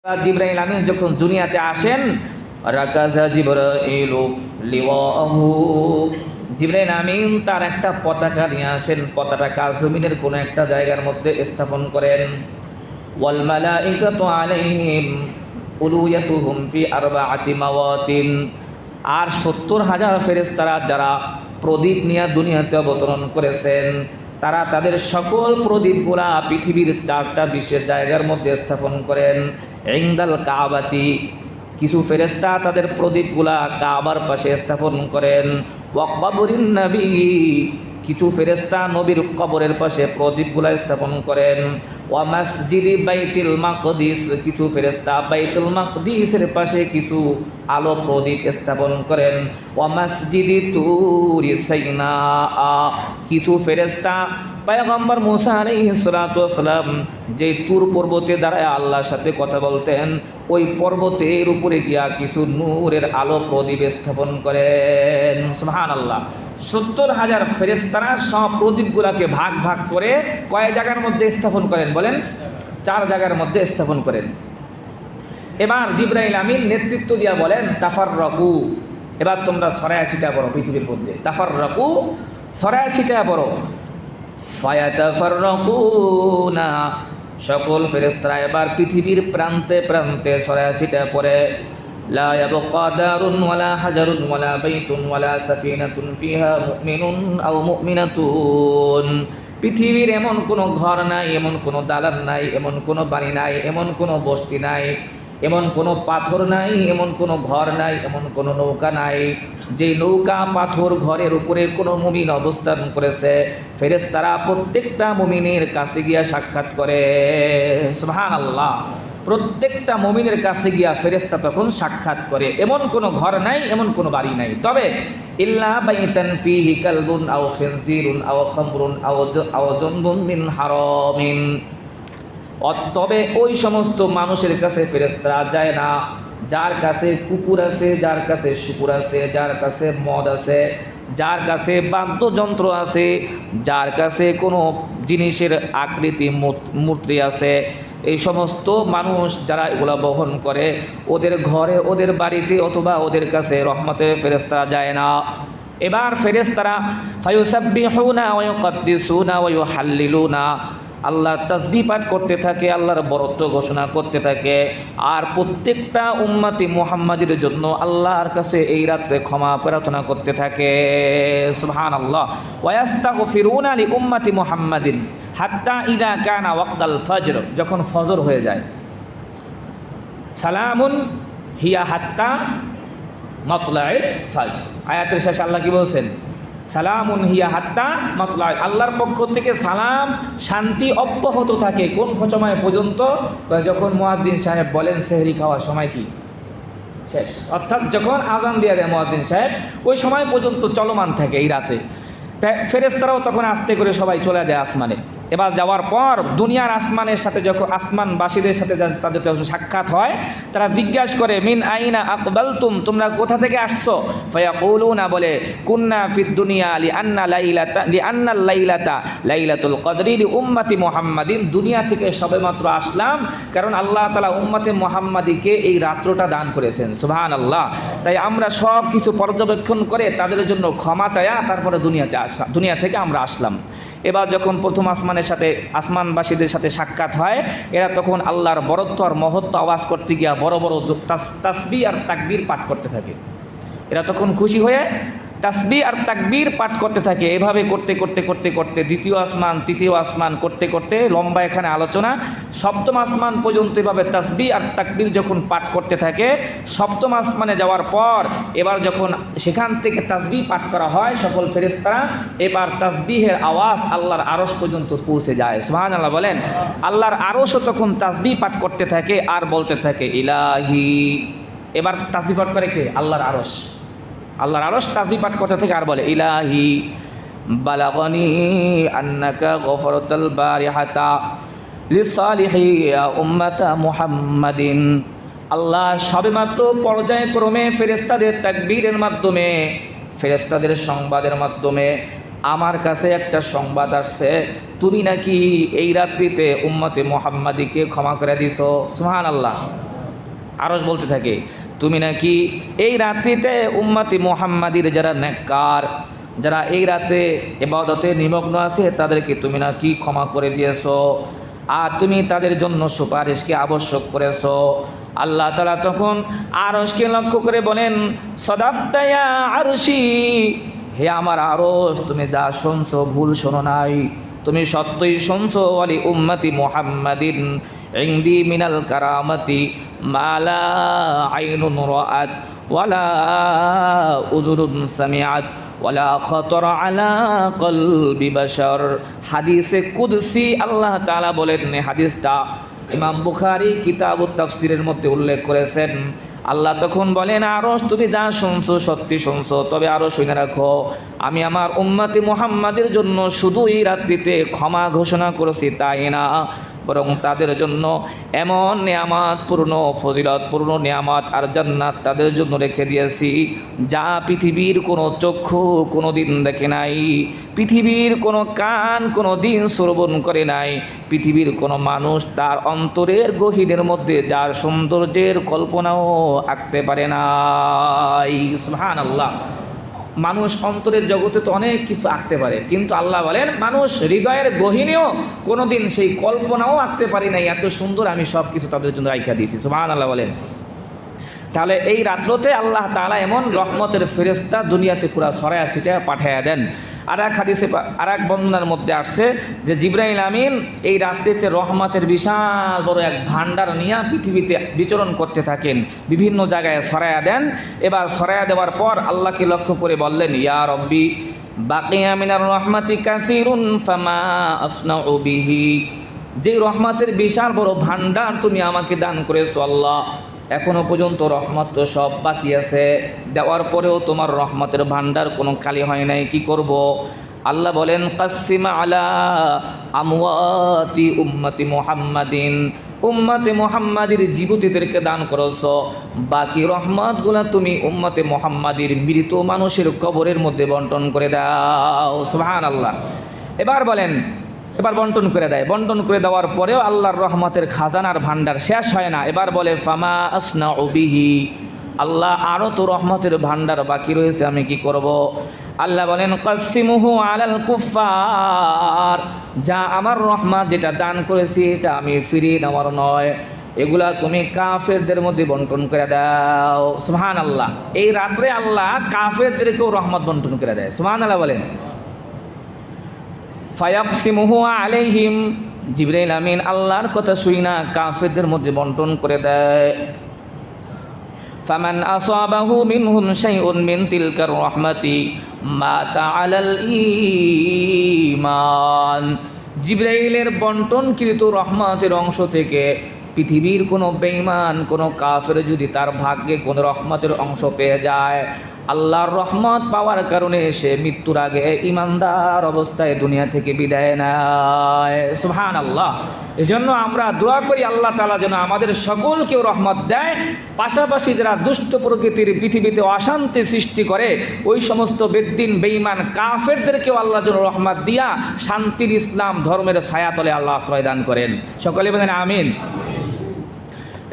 জিবরাইল আমিন যখন দুনিয়াতে আসেন, রাকাজা জিবরাইলু লিওয়াহু, জিবরাইল আমিন তার একটা পতাকা নিয়ে আসেন, পতাকা জমিনের কোনো একটা জায়গার মধ্যে স্থাপন করেন। ওয়াল মালাইকাতু আলাইহিম উলুয়াতুহুম ফি আরবাআতি মাওয়াতিন, আর 70,000 ফেরেশতারা যারা প্রদীপ নিয়ে দুনিয়াতে অবতরণ করেছেন, তারা তাদের সকল প্রদীপগুলা পৃথিবীর 4টা বিশেষ জায়গার মধ্যে স্থাপন করেন। ইনদাল কাবাতি, কিছু ফেরেশতা তাদের প্রদীপগুলা কাবার পাশে স্থাপন করেন। ওয়া কবরিন নবী, কিছু ফেরেশতা নবীর কবরের পাশে প্রদীপগুলা স্থাপন করেন। ওয়া মসজিদি বাইতুল মাকদিস, কিছু ফেরেশতা বাইতুল মাকদিসের পাশে কিছু আলো প্রদীপ স্থাপন করেন। ওয়া মসজিদি তুরি সাইনা, কিছু ফেরেশতা পয়গম্বর মুসা আলাইহিস সালাতু ওয়াস সালাম যে তুর পর্বতে দাঁড়ায় আল্লাহর সাথে কথা বলতেন, ওই পর্বতের উপরে গিয়া কিছু নূরের আলো প্রদীপ স্থাপন করেন। সুবহানাল্লাহ। 70,000 ফেরেশতারা সব প্রদীপগুলোকে ভাগ ভাগ করে কয় জায়গার মধ্যে স্থাপন করেন বলেন? 4 জায়গার মধ্যে স্থাপন করেন। এবার জিবরাইল আমিন নেতৃত্ব দিয়া বলেন, তাফাররাকু, এবার তোমরা ছড়ায়া ছিটা পড়ো পৃথিবীর মধ্যে। তাফাররাকু, ছড়ায়া ছিটা পড়ো। ফায়াতাফাররাকুনা, সকল ফেরেশতারা এবার পৃথিবীর প্রান্তে প্রান্তে ছড়ায়া ছিটা পড়ে। লা ইয়াবকা দারুন ওয়ালা হাজারুন ওয়ালা বাইতুন ওয়ালা সাফিনাতুন ফিহা মুমিনুন আও মুমিনাতুন, পৃথিবীর এমন কোনো ঘর নাই, এমন কোনো দালান নাই, এমন কোনো বাড়ি নাই, এমন কোনো বস্তি নাই, এমন কোনো পাথর নাই, এমন কোনো ঘর নাই, এমন কোনো নৌকা নাই যেই নৌকা পাথর ঘরের উপরে কোনো মুমিন অবস্থান করেছে। ফেরেশতারা প্রত্যেকটা মুমিনের কাছে গিয়া সাক্ষাৎ করে। সুবহানাল্লাহ। প্রত্যেকটা মুমিনের কাছে গিয়া ফেরেশতা তখন সাক্ষাৎ করে। এমন কোনো ঘর নাই, এমন কোনো বাড়ি নাই, তবে ইল্লা বাইতান ফিহি কালবুন আও খিনজিরুন আও খামরুন আও জনবুন মিন হারামিন, তবে ওই সমস্ত মানুষের কাছে ফেরেশতারা যায় না যার কাছে কুকুর আছে, যার কাছে শুকুর আছে, যার কাছে মদ আছে, যার কাছে বাদ্যযন্ত্র আছে, যার কাছে কোনো জিনিসের আকৃতি মূর্তি আছে। এই সমস্ত মানুষ যারা এগুলা বহন করে, ওদের ঘরে, ওদের বাড়িতে অথবা ওদের কাছে রহমতের ফেরেশতারা যায় না। এবার ফেরেশতারা ফায়ুসাব্বিহুনা ওয়া ইউকাদ্দিসুনা ওয়া ইউহাল্লিলুনা, আল্লাহর তাসবিহ পাঠ করতে থাকে, আল্লাহর বরত্ব ঘোষণা করতে থাকে, আর প্রত্যেকটা উম্মতি মুহাম্মাদের জন্য আল্লাহর কাছে এই রাত্রে ক্ষমা প্রার্থনা করতে থাকে। সুবহানাল্লাহ। ওয়া ইস্তাগফিরুনা লি উম্মতি মুহাম্মাদিন হাত্তা ইযা কানা ওয়াক্তাল ফজর, যখন ফজর হয়ে যায়। সালামুন হিয়া হাত্তা মাতলাইল ফজর, আয়াতের শেষে আল্লাহ কি বলছেন? সালামুন হিয়া হাত্তা মাতলা, আল্লাহর পক্ষ থেকে সালাম শান্তি অব্যাহত থাকে কোন সময় পর্যন্ত? যখন মুয়াজ্জিন সাহেব বলেন সেহরি খাওয়ার সময় কি শেষ, অর্থাৎ যখন আজান দিয়ে দেয় মুয়াজ্জিন সাহেব, ওই সময় পর্যন্ত চলমান থাকে এই রাতে। তাই ফেরেশতারাও তখন আস্তে করে সবাই চলে যায় আসমানে। এবার যাওয়ার পর দুনিয়ার আসমানের সাথে যখন আসমানবাসীদের সাথে তাদের যখন সাক্ষাৎ হয়, তারা জিজ্ঞাসা করে, মিন আইনা আকবালতুম, তোমরা কোথা থেকে আসছো? ফায়াকুলুনা, বলে, কুন্না ফিদ দুনিয়া লিআন্নাল লাইলাতা লাইলাতুল কদরি লিউম্মতি মুহাম্মাদিন, দুনিয়া থেকে সবেমাত্র আসলাম কারণ আল্লাহ তাআলা উম্মতে মুহাম্মাদিকে এই রাত্রটা দান করেছেন। সুবহানাল্লাহ। তাই আমরা সব কিছু পর্যবেক্ষণ করে তাদের জন্য ক্ষমা চায়া তারপরে দুনিয়া থেকে আমরা আসলাম। এবার যখন প্রথম আসমানের সাথে আসমানবাসীদের সাথে সাক্ষাৎ হয়, এরা তখন আল্লাহর বরত্ব আর মহত্ব আওয়াজ করতে গিয়া বড় বড় তাসবিহ আর তাকবীর পাঠ করতে থাকে। এরা তখন খুশি হয়ে তাসবিহ আর তাকবীর পাঠ করতে থাকে। এভাবে করতে করতে করতে করতে দ্বিতীয় আসমান, তৃতীয় আসমান করতে করতে লম্বা এখানে আলোচনা, সপ্তম আসমান পর্যন্ত এভাবে তাসবিহ আর তাকবীর যখন পাঠ করতে থাকে, সপ্তম আসমানে যাওয়ার পর এবার যখন সেখান থেকে তাসবিহ পাঠ করা হয় সকল ফেরেশতারা, এবার তাসবিহের আওয়াজ আল্লাহর আরশ পর্যন্ত পৌঁছে যায়। সুবহানাল্লাহ বলেন। আল্লাহর আরশও তখন তাসবিহ পাঠ করতে থাকে আর বলতে থাকে ইলাহি। এবার তাসবিহ পাঠ করে কে? আল্লাহর আরশ। আল্লাহর আরশ তাসবিহ পাঠ করতে থেকে আর বলে ইলাহি বালাগনি আন্নাকা গফরতাল বারিহাতা লিসালিহি উম্মাতা মুহাম্মাদিন। আল্লাহ সবেমাত্র পর্যায়ক্রমে ফেরেশতাদের তাকবীরের মাধ্যমে, ফেরেশতাদের সংবাদের মাধ্যমে আমার কাছে একটা সংবাদ আসছে, তুমি নাকি এই রাত্রিতে উম্মতে মুহাম্মাদিকে ক্ষমা করে দিছো। সুবহানাল্লাহ। আরশ বলতে থাকে তুমি নাকি এই রাত্রিতে উম্মতি মুহাম্মাদির যারা নেককার, যারা এই রাতে ইবাদতে নিমগ্ন আছে তাদেরকে তুমি নাকি ক্ষমা করে দিয়েছো, আর তুমি তাদের জন্য সুপারিশকে আবশ্যক করেছো। আল্লাহ তাআলা তখন আরশকে লক্ষ্য করে বলেন সাদাক্তা ইয়া আরশি, হে আমার আরশ তুমি যা শুনছো ভুল শোনো নাই, তুমি সত্যই শুনছো। ওয়ালি উম্মতি মুহাম্মাদিন ইনদি মিনাল কারামাতি মালা আইনুন রাআত ওয়ালা উযুরুন সামিআত ওয়ালা খাতারা আলা কলবি বাশার। হাদিসে কুদসি আল্লাহ তাআলা বলেন, হাদিসটা ইমাম বুখারী কিতাবুত তাফসিরের মধ্যে উল্লেখ করেছেন। আল্লাহ তখন বলেন আরশ তুমি যা শুনছো সত্যি শুনছো, তবে আরো শুনে রাখো আমি আমার উম্মতি মুহাম্মাদের জন্য শুধু এই রাত্রিতে ক্ষমা ঘোষণা করেছি তাই না, বরং তাদের জন্য এমন নেয়ামত পূর্ণ ফজিলত পূর্ণ নেয়ামত আর জান্নাত তাদের জন্য রেখে দিয়েছি যা পৃথিবীর কোনো চক্ষু কোনো দিন দেখে নাই, পৃথিবীর কোনো কান কোনো দিন শ্রবণ করে নাই, পৃথিবীর কোনো মানুষ তার অন্তরের গহীনের মধ্যে যার সৌন্দর্যের কল্পনাও আঁকতে পারে নাই। সুবহানাল্লাহ। মানুষ অন্তরের জগতে তো অনেক কিছু আঁকতে পারে, কিন্তু আল্লাহ বলেন মানুষ হৃদয়ের গহীনেও কোনোদিন সেই কল্পনাও আঁকতে পারি নাই, এত সুন্দর আমি সব কিছু তাদের জন্য রাইখা দিয়েছি। সুবহানাল্লাহ বলেন। তাহলে এই রাত্রতে আল্লাহ তাআলা এমন রহমতের ফেরেশতা দুনিয়াতে পুরা ছড়ায়া ছিটায়া পাঠাইয়া দেন। আর এক হাদিসে আর এক বর্ণনার মধ্যে আসছে যে জিবরাইল আমিন এই রাত্রিতে রহমতের বিশাল বড় এক ভান্ডার নিয়ে পৃথিবীতে বিচরণ করতে থাকেন, বিভিন্ন জায়গায় ছড়ায়া দেন। এবার ছড়ায়া দেওয়ার পর আল্লাহকে লক্ষ্য করে বললেন ইয়া রব্বি বাকিয়া মিনার রহমাতি কাসিরুন ফামা আসনাউ বিহি, যে রহমতের বিশাল বড় ভান্ডার তুমি আমাকে দান করেছো আল্লাহ, এখনো পর্যন্ত রহমত তো সব বাকি আছে, দেওয়ার পরেও তোমার রহমতের ভান্ডার কোনো খালি হয় নাই, কি করব? আল্লাহ বলেন কাসিমা আলা আমওয়াতি উম্মতি মুহাম্মাদিন, উম্মতে মুহাম্মাদির জীবিতদেরকে দান করেছো, বাকি রহমতগুলা তুমি উম্মতে মুহাম্মাদির মৃত মানুষের কবরের মধ্যে বন্টন করে দাও। সুবহানাল্লাহ। এবার বলেন এবার বন্টন করে দেয়, বন্টন করে দেওয়ার পরেও আল্লাহর রহমতের খাজানার ভান্ডার শেষ হয় না। এবার বলে ফামা আসনাউ বিহি, আল্লাহ আরও তো রহমতের ভান্ডার বাকি রয়েছে, আমি কি করব? আল্লাহ বলেন কাসিমুহু আলাল কুফার, যা আমার রহমত যেটা দান করেছি এটা আমি ফিরিয়ে নেওয়ার নয়, এগুলা তুমি কাফেরদের মধ্যে বন্টন করে দাও। সুবহানাল্লাহ। এই রাত্রে আল্লাহ কাফেরদেরকেও রহমত বন্টন করে দেয়। সুবহানাল্লাহ বলেন। ফায়াকসিমুহু আলাইহিম, জিবরাইল আমিন আল্লাহর কথা শুই না কাফেরদের মধ্যে বন্টন করে দেয়। ফামান আসাবাহু মিনহুম শাইউন মিন তিলকার রাহমাতি মাতা আলাল ঈমান, জিবরাইলের বন্টনকৃত রহমতের অংশ থেকে পৃথিবীর কোনো বেঈমান কোনো কাফের যদি তার ভাগ্যে কোনো রহমতের অংশ পেয়ে যায়, আল্লাহর রহমত পাওয়ার কারণে সে মৃত্যুর আগে ইমানদার অবস্থায় দুনিয়া থেকে বিদায় নেয়। সুবহানাল্লাহ। এজন্য আমরা দোয়া করি আল্লাহ তাআলা যেন আমাদের সকলকেও রহমত দেয়, পাশাপাশি যারা দুষ্ট প্রকৃতির পৃথিবীতে অশান্তি সৃষ্টি করে ওই সমস্ত বেদ্দিন বেঈমান কাফেরদেরকেও আল্লাহ যেন রহমত দিয়া শান্তির ইসলাম ধর্মের ছায়াতলে আল্লাহ আশ্রয় দান করেন। সকলে বলেন আমিন।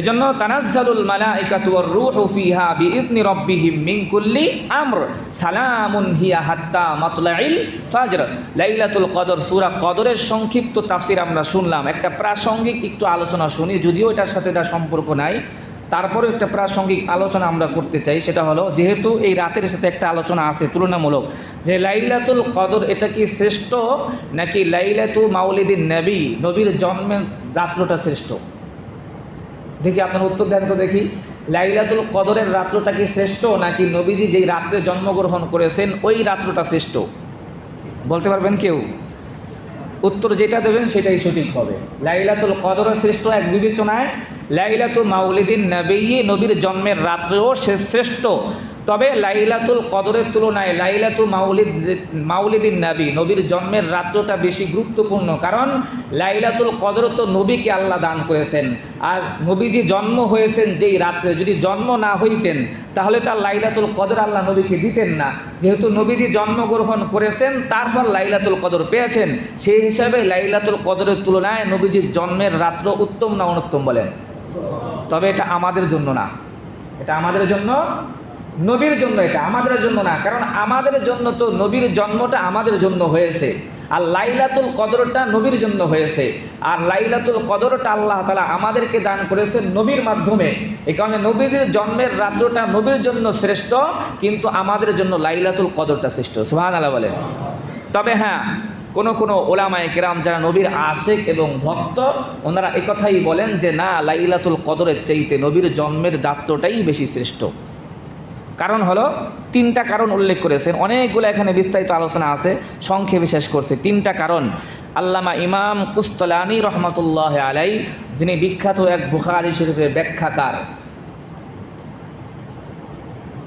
এজন্য তানাজ্জালুল মালাইকাতু ওয়ার রূহু ফিহা বিইذনি রাব্বিহিম মিন কুল্লি আমর সালামুন হিয়া হাত্তা মাতলাইল ফাজর। লাইলাতুল কদর, সূরা কদরের সংক্ষিপ্ত তাফসীর আমরা শুনলাম। একটা প্রাসঙ্গিক একটু আলোচনা শুনি, যদিও এটার সাথে এটা সম্পর্ক নাই, তারপরে একটা প্রাসঙ্গিক আলোচনা আমরা করতে চাই। সেটা হলো যেহেতু এই রাতের সাথে একটা আলোচনা আছে তুলনামূলক, যে লাইলাতুল কদর এটা কি শ্রেষ্ঠ নাকি লাইলাতু মাউলিদিন নবী, নবীর জন্মের রাত্রটা শ্রেষ্ঠ? দেখি আপনার উত্তর দেন তো দেখি। লাইলাতুল কদরের রাত্রটা কি শ্রেষ্ঠ নাকি নবীজি যেই রাত্রে জন্মগ্রহণ করেছেন ওই রাত্রটা শ্রেষ্ঠ? বলতে পারবেন কেউ? উত্তর যেটা দেবেন সেটাই সঠিক হবে। লাইলাতুল কদরের শ্রেষ্ঠ এক বিবেচনায়, লাইলাতুল মাউলিদিন নবী নবীর জন্মের রাত্রেও সে শ্রেষ্ঠ, তবে লাইলাতুল কদরের তুলনায় লাইলাতুল মাউলিদিন নবী নবীর জন্মের রাত্রটা বেশি গুরুত্বপূর্ণ। কারণ লাইলাতুল কদর তো নবীকে আল্লাহ দান করেছেন, আর নবীজি জন্ম হয়েছেন যেই রাত্রে, যদি জন্ম না হইতেন তাহলে তার লাইলাতুল কদর আল্লাহ নবীকে দিতেন না। যেহেতু নবীজি জন্মগ্রহণ করেছেন তারপর লাইলাতুল কদর পেয়েছেন, সেই হিসাবে লাইলাতুল কদরের তুলনায় নবীজির জন্মের রাত্র উত্তম না অনুত্তম বলেন? তবে এটা আমাদের জন্য না, এটা আমাদের জন্য, নবীর জন্য, এটা আমাদের জন্য না। কারণ আমাদের জন্য তো নবীর জন্মটা আমাদের জন্য হয়েছে, আর লাইলাতুল কদরটা নবীর জন্য হয়েছে, আর লাইলাতুল কদরটা আল্লাহ তাআলা আমাদেরকে দান করেছেন নবীর মাধ্যমে। এই কারণে নবীর জন্মের রাত্রটা নবীর জন্য শ্রেষ্ঠ, কিন্তু আমাদের জন্য লাইলাতুল কদরটা শ্রেষ্ঠ। সুবহানাল্লাহ বলেন। তবে হ্যাঁ, কোনো ওলামায়ে কেরাম যারা নবীর আশিক এবং ভক্ত, ওনারা একথাই বলেন যে না, লাইলাতুল কদরের চাইতে নবীর জন্মের রাত্রটাই বেশি শ্রেষ্ঠ। কারণ হলো, তিনটা কারণ উল্লেখ করেছেন, অনেকগুলো এখানে বিস্তারিত আলোচনা আছে, সংক্ষেপে শেষ করছে। তিনটা কারণ আল্লামা ইমাম কুস্তালানী রহমাতুল্লাহ আলাই, যিনি বিখ্যাত এক বুখারী শরীফের ব্যাখ্যাকার,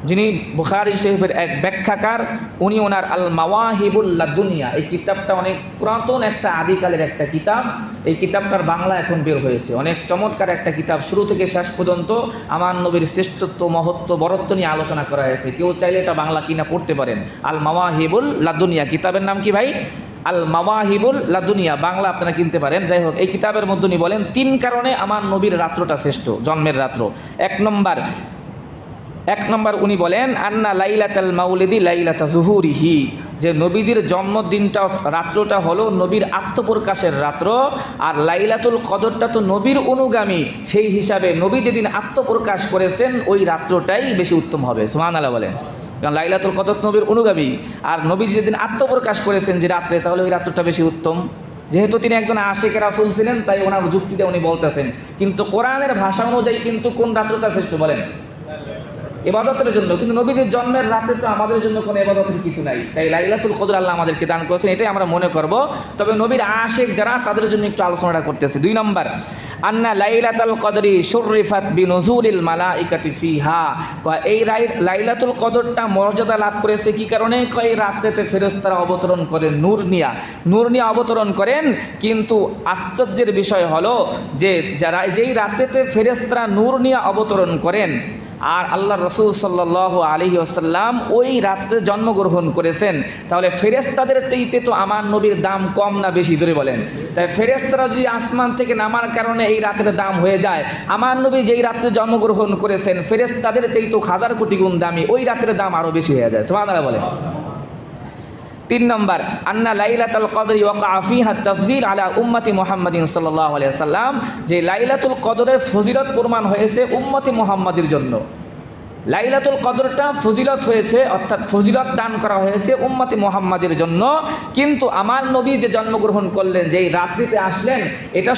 যিনি বুখারী শরীফের এক ব্যাখ্যাকার, উনি ওনার আল মাওয়াহিবুল লাদুনিয়া, এই কিতাবটা অনেক পুরাতন একটা আদিকালের একটা কিতাব। এই কিতাবটার বাংলা এখন বের হয়েছে, অনেক চমৎকার একটা কিতাব। শুরু থেকে শেষ পর্যন্ত আমার নবীর শ্রেষ্ঠত্ব, মহত্ব, বরত্ব নিয়ে আলোচনা করা হয়েছে। কেউ চাইলে এটা বাংলা কিনা পড়তে পারেন। আল মাওয়াহিবুল লাদুনিয়া, কিতাবের নাম কি ভাই? আল মাওয়াহিবুল লাদুনিয়া, বাংলা আপনারা কিনতে পারেন। যাই হোক, এই কিতাবের মধ্যে উনি বলেন তিন কারণে আমার নবীর রাত্রটা শ্রেষ্ঠ, জন্মের রাত্র। এক নম্বর উনি বলেন আন্না লাইলাতাল মাউলিদি লাইলাতা জুহুরিহি, যে নবীজির জন্মদিনটা, রাত্রটা হলো নবীর আত্মপ্রকাশের রাত্র, আর লাইলাতুল কদরটা তো নবীর অনুগামী, সেই হিসাবে নবী যেদিন আত্মপ্রকাশ করেছেন ওই রাত্রটাই বেশি উত্তম হবে। সুবহানাল্লাহ বলেন। কারণ লাইলাতুল কদর নবীর অনুগামী, আর নবী যেদিন আত্মপ্রকাশ করেছেন যে রাত্রে, তাহলে ওই রাত্রটা বেশি উত্তম। যেহেতু তিনি একজন আশিক রাসূল ছিলেন, তাই ওনার যুক্তিতে উনি বলতেছেন। কিন্তু কোরআনের ভাষা অনুযায়ী কিন্তু কোন রাত্রটা শ্রেষ্ঠ বলেন? ইবাদতের জন্য। কিন্তু নবীদের জন্মের রাতে তো আমাদের জন্য কোনো ইবাদতের কিছু নাই, তাই লাইলাতুল কদর আল্লাহ আমাদেরকে দান করেছেন, এটাই আমরা মনে করব। তবে নবীর আশিক যারা, তাদের জন্য একটু আলোচনাটা করতেছে। 2 নম্বর, আন্না লাইলাতুল কদরি শুররিফাত বিনুজুলিল মালাইকাতি ফিহা, এই লাইলাতুল কদরটা মর্যাদা লাভ করেছে কি কারণে? এই রাত্রেতে ফেরেশতারা অবতরণ করেন নূর নিয়ে অবতরণ করেন। কিন্তু আশ্চর্যের বিষয় হলো যে যেই রাত্রেতে ফেরেশতারা নূর নিয়ে অবতরণ করেন, আর আল্লাহ রসুল সাল্লাল্লাহু আলাইহি ওয়াসাল্লাম ওই রাত্রে জন্মগ্রহণ করেছেন, তাহলে ফেরেশতাদের চাইতে তো আমার নবীর দাম কম না বেশি? জোরে বলেন। তাই ফেরেশতারা যদি আসমান থেকে নামার কারণে এই রাতের দাম হয়ে যায়, আমার নবী যেই রাত্রে জন্মগ্রহণ করেছেন ফেরেশতাদের চাইতে 1000 কোটি গুণ দামি, ওই রাতের দাম আরও বেশি হয়ে যায়। সুবহানাল্লাহ বলেন। 3 নম্বর, আন্না লাইলাতুল কদরি ওয়াকা ফিহা তাফজিল আলা উম্মতি মুহাম্মাদিন সাল্লাল্লাহু আলাইহি ওয়াসাল্লাম, যে লাইলাতুল কদরের ফজিলত প্রমাণ হয়েছে উম্মতি মুহাম্মাদের জন্য। লাইলাতুল কদরটা ফজিলত হয়েছে, অর্থাৎ ফজিলত দান করা হয়েছে উম্মতি মুহাম্মাদের জন্য। কিন্তু আমার নবী যে জন্মগ্রহণ করলেন, যেই রাত্রিতে আসলেন, এটা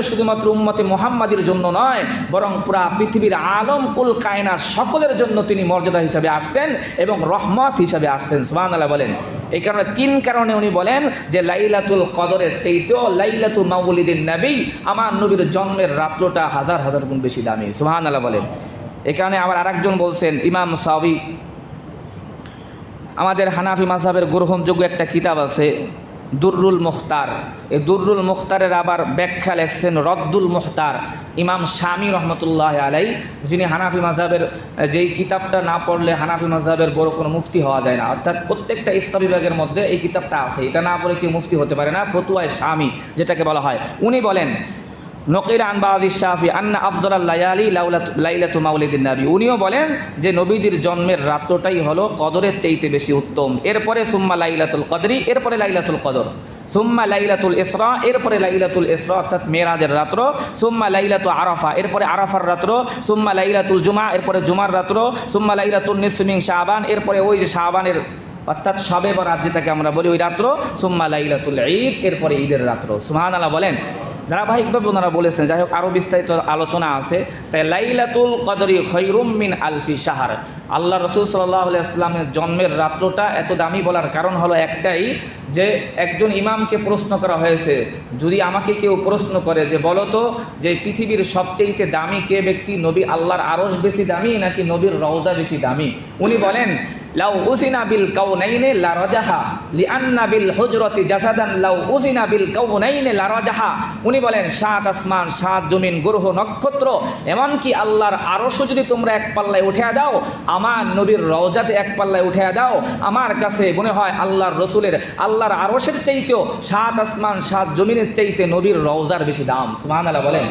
শুধুমাত্র উম্মতি মুহাম্মাদের জন্য নয়, বরং পুরা পৃথিবীর আলম কুল কায়নাত সকলের জন্য তিনি মর্যাদা হিসাবে আসছেন এবং রহমত হিসাবে আসছেন। সুবহানাল্লাহ বলেন। এই কারণে 3 কারণে উনি বলেন যে লাইলাতুল কদরের চাইতেও লাইলাতুল মাউলিদিন নবী, আমার নবীর জন্মের রাত্রটা হাজার গুণ বেশি দামি। সুবহানাল্লাহ বলেন। এই কারণে আবার আরেকজন বলছেন, ইমাম সাওয়ী, আমাদের হানাফি মাযহাবের গ্রহণযোগ্য একটা কিতাব আছে দুররুল মুখতার, এই দুররুল মুখতারের আবার ব্যাখ্যা লেখছেন রদ্দুল মুখতার ইমাম শামী রহমতুল্লাহ আলাই, যিনি হানাফি মাযহাবের, যেই কিতাবটা না পড়লে হানাফি মাযহাবের বড় কোনো মুফতি হওয়া যায় না। অর্থাৎ প্রত্যেকটা ইফতা বিভাগের মধ্যে এই কিতাবটা আছে, এটা না পড়ে কেউ মুফতি হতে পারে না, ফতুয়ায়ে শামী যেটাকে বলা হয়। উনি বলেন নকির আন বাযি শাফি আন্না আফজালাল লায়ালি লাইলাতু মাউলিদিন নবী, উনিও বলেন যে নবীজির জন্মের রাত্রটাই হলো কদরের চাইতে বেশি উত্তম। এরপরে সুম্মা লাইলাতুল কদরি, এরপরে লাইলাতুল কদর, সুম্মা লাইলাতুল ইসরা, এরপরে লাইলাতুল ইসরা অর্থাৎ মেরাজের রাত্র, সুম্মা লাইলাতু আরাফা, এরপরে আরাফার রাত্র, সুম্মা লাইলাতুল জুমা, এরপরে জুমার রাত্র, সুম্মা লাইলাতুন নিসফি মিন শাবান, এরপরে ওই যে শাবানের অর্থাৎ শবে বরাত যেটাকে আমরা বলি ওই রাত্র, সুম্মা লাইলাতুল ঈদ, এরপরে ঈদের রাত্র। সুবহানাল্লাহ বলেন। ধারাবাহিকভাবে ওনারা বলেছেন। যাই হোক, আরও বিস্তারিত আলোচনা আছে। তাই লাইলাতুল কদরি খৈরুম মিন আলফি শাহর, আল্লাহ রসুল সাল্লাল্লাহু আলাইহি ওয়াসাল্লামের জন্মের রাত্রটা এত দামি বলার কারণ হলো একটাই, যে একজন ইমামকে প্রশ্ন করা হয়েছে, যদি আমাকে কেউ প্রশ্ন করে যে বলো তো যে পৃথিবীর সবচেয়ে দামি কে ব্যক্তি, নবী আল্লাহর আরশ বেশি দামি নাকি নবীর রওজা বেশি দামি? উনি বলেন লাউ উসিনা বিল কাউনাইনি লা রাজাহা লিআন্না বিল হুজরাতি জাসাদান লাউ উসিনা বিল কাউনাইনি লা রাজাহা। উনি বলেন 7 আসমান 7 জমিন গ্রহ নক্ষত্র এমনকি আল্লাহর আরশও যদি তোমরা এক পাল্লায় উঠিয়ে দাও, আমার নবীর রওজাতে এক পাল্লায় উঠিয়ে দাও, আমার কাছে মনে হয় আল্লাহর রসুলের আল্লাহর আরশের চাইতেও 7 আসমান 7 জমিনের চাইতে নবীর রওজার বেশি দাম। সুবহানাল্লাহ বলেন।